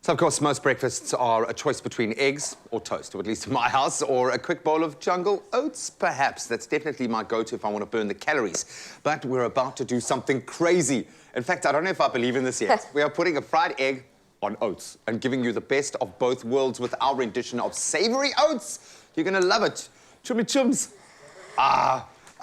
So, of course, most breakfasts are a choice between eggs or toast, or at least in my house, or a quick bowl of jungle oats, perhaps. That's definitely my go-to if I want to burn the calories. But we're about to do something crazy. In fact, I don't know if I believe in this yet. We are putting a fried egg on oats and giving you the best of both worlds with our rendition of savoury oats. You're going to love it. Chummy chums.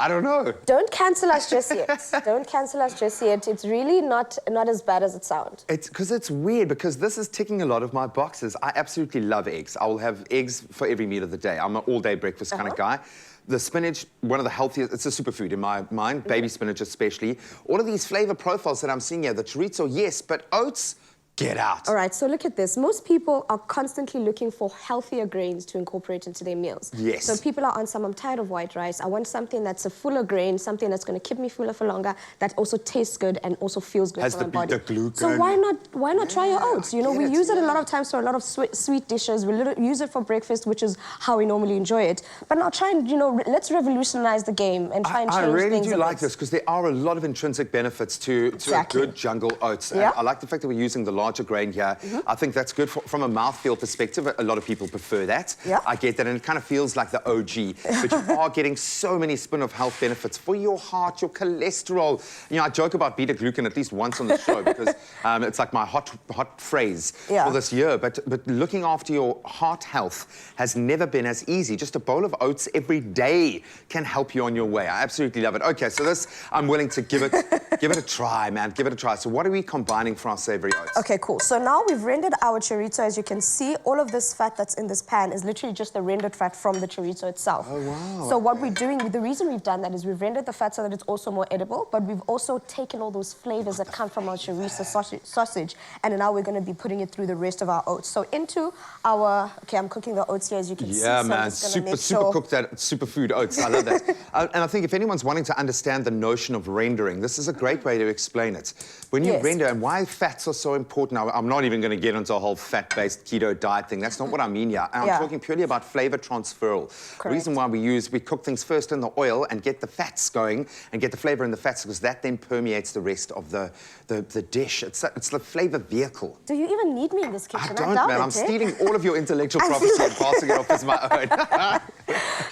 I don't know. Don't cancel us just yet. Don't cancel us just yet. It's really not as bad as it sounds. It's because it's weird, because this is ticking a lot of my boxes. I absolutely love eggs. I will have eggs for every meal of the day. I'm an all-day breakfast kind of guy. The spinach, one of the healthiest, it's a superfood in my mind, baby spinach especially. All of these flavor profiles that I'm seeing here, the chorizo, yes, but oats, get out. All right, so look at this. Most people are constantly looking for healthier grains to incorporate into their meals. Yes. So people are on some, I'm tired of white rice. I want something that's a fuller grain, something that's going to keep me fuller for longer, that also tastes good and also feels good for my body. Has the gluten. So why not try your oats? You know, we use it a lot of times for a lot of sweet dishes. We use it for breakfast, which is how we normally enjoy it. But now try and, let's revolutionize the game and try and change things. I really do like this, because there are a lot of intrinsic benefits to a good jungle oats. Yeah. I like the fact that we're using the larger grain here. I think that's good from a mouthfeel perspective. A lot of people prefer that. Yeah. I get that, and it kind of feels like the OG. But you are getting so many spin of health benefits for your heart, your cholesterol. You know, I joke about beta-glucan at least once on the show because it's like my hot phrase for this year. But looking after your heart health has never been as easy. Just a bowl of oats every day can help you on your way. I absolutely love it. Okay, so this, I'm willing to give it a try, man. Give it a try. So what are we combining for our savoury oats? Okay, cool. So now we've rendered our chorizo. As you can see, all of this fat that's in this pan is literally just the rendered fat from the chorizo itself. Oh, wow. So what we're doing, the reason we've done that is we've rendered the fat so that it's also more edible, but we've also taken all those flavors that come from our chorizo sausage, and now we're going to be putting it through the rest of our oats. So into our, okay, I'm cooking the oats here, as you can see. Yeah, so man, super cooked that superfood oats. I love that. And I think if anyone's wanting to understand the notion of rendering, this is a great way to explain it. When you render, and why fats are so important, I'm not even going to get into a whole fat-based keto diet thing. That's not what I mean here. I'm talking purely about flavor transferal. The reason why we cook things first in the oil and get the fats going and get the flavor in the fats, because that then permeates the rest of the dish. It's the flavor vehicle. Do you even need me in this kitchen? I don't, man. I'm stealing all of your intellectual property and passing it off as my own.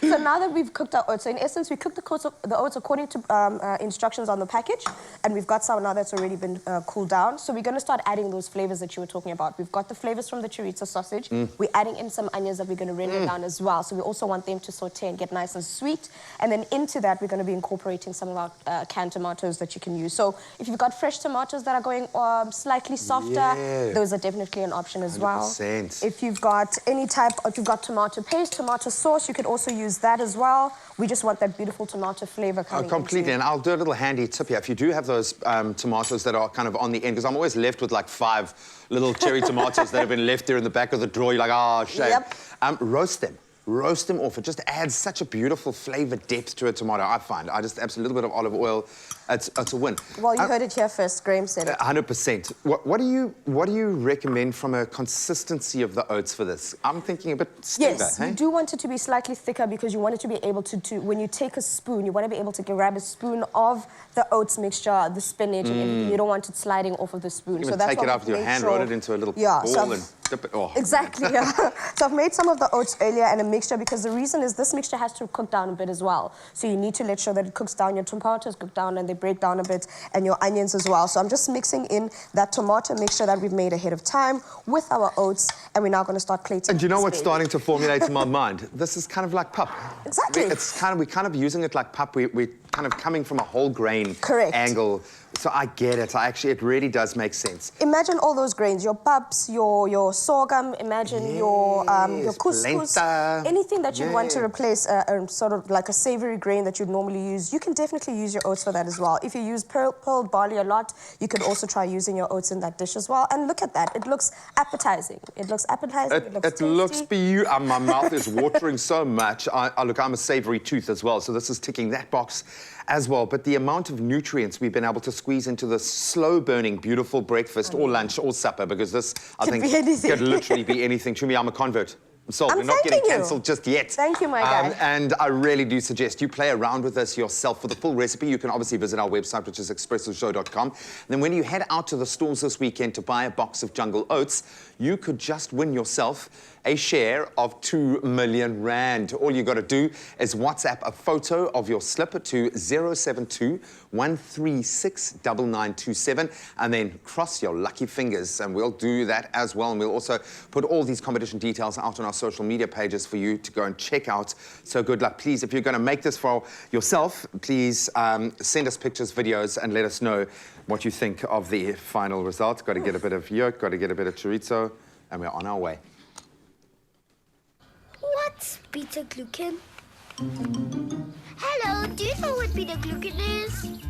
So now that we've cooked our oats, so in essence, we cooked the oats according to instructions on the package, and we've got some now that's already been cooled down. So we're going to start adding those flavors that you were talking about. We've got the flavors from the chorizo sausage. We're adding in some onions that we're going to render down as well. So we also want them to saute and get nice and sweet. And then into that, we're going to be incorporating some of our canned tomatoes that you can use. So if you've got fresh tomatoes that are going slightly softer, those are definitely an option as well. 100%. If you've got any type, if you've got tomato paste, tomato sauce, you could also use that as well. We just want that beautiful tomato flavor coming completely. And I'll do a little handy tip here. If you do have those tomatoes that are kind of on the end, because I'm always left with like 5 little cherry tomatoes that have been left there in the back of the drawer. You're like, oh, shame. Roast them. Roast them off. It just adds such a beautiful flavor depth to a tomato, I find. I just add a little bit of olive oil. It's a win. Well, you heard it here first. Graham said it. 100%. What do you recommend from a consistency of the oats for this? I'm thinking a bit stiffer. Yes, you do want it to be slightly thicker because you want it to be able to when you take a spoon, you want to be able to grab a spoon of the oats mixture, the spinach, and everything. You don't want it sliding off of the spoon. You can take it out with your hand, roll it into a little ball, and dip it. Oh, exactly. So I've made some of the oats earlier and a mixture, because the reason is this mixture has to cook down a bit as well. So you need to let sure that it cooks down. Your tomatoes cook down and they break down a bit, and your onions as well. So I'm just mixing in that tomato mixture that we've made ahead of time with our oats, and we're now going to start plating. And you know what's starting to formulate in my mind? This is kind of like pup. Exactly. We're kind of using it like pup. We're kind of coming from a whole grain angle. So I get it. It really does make sense. Imagine all those grains, your pups, your sorghum, imagine your couscous, polenta. Anything that you'd want to replace sort of like a savory grain that you'd normally use. You can definitely use your oats for that as well. If you use pearl barley a lot, you could also try using your oats in that dish as well. And look at that. It looks appetizing. It looks appetizing. It looks beautiful. My mouth is watering so much. Look, I'm a savory tooth as well, so this is ticking that box as well. But the amount of nutrients we've been able to squeeze into this slow-burning, beautiful breakfast or lunch or supper, because this, I think, could literally be anything. To me, I'm a convert. Sold. I'm We're not getting thanking you. cancelled just yet. Thank you, my guy. And I really do suggest you play around with this yourself. For the full recipe, you can obviously visit our website, which is expressoshow.com. Then when you head out to the stores this weekend to buy a box of Jungle Oats, you could just win yourself a share of 2 million rand. All you got to do is WhatsApp a photo of your slipper to 072 136 9927 and then cross your lucky fingers. And we'll do that as well. And we'll also put all these competition details out on our social media pages for you to go and check out. So good luck. Please, if you're going to make this for yourself, please send us pictures, videos, and let us know what you think of the final result. Got to get a bit of yolk, got to get a bit of chorizo, and we're on our way. What's beta-glucan? Hello, do you know what beta-glucan is?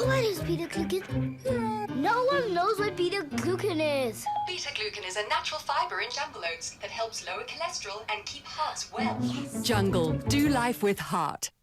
What is beta-glucan? No one knows what beta-glucan is. Beta-glucan is a natural fiber in Jungle Oats that helps lower cholesterol and keep hearts well. Jungle, do life with heart.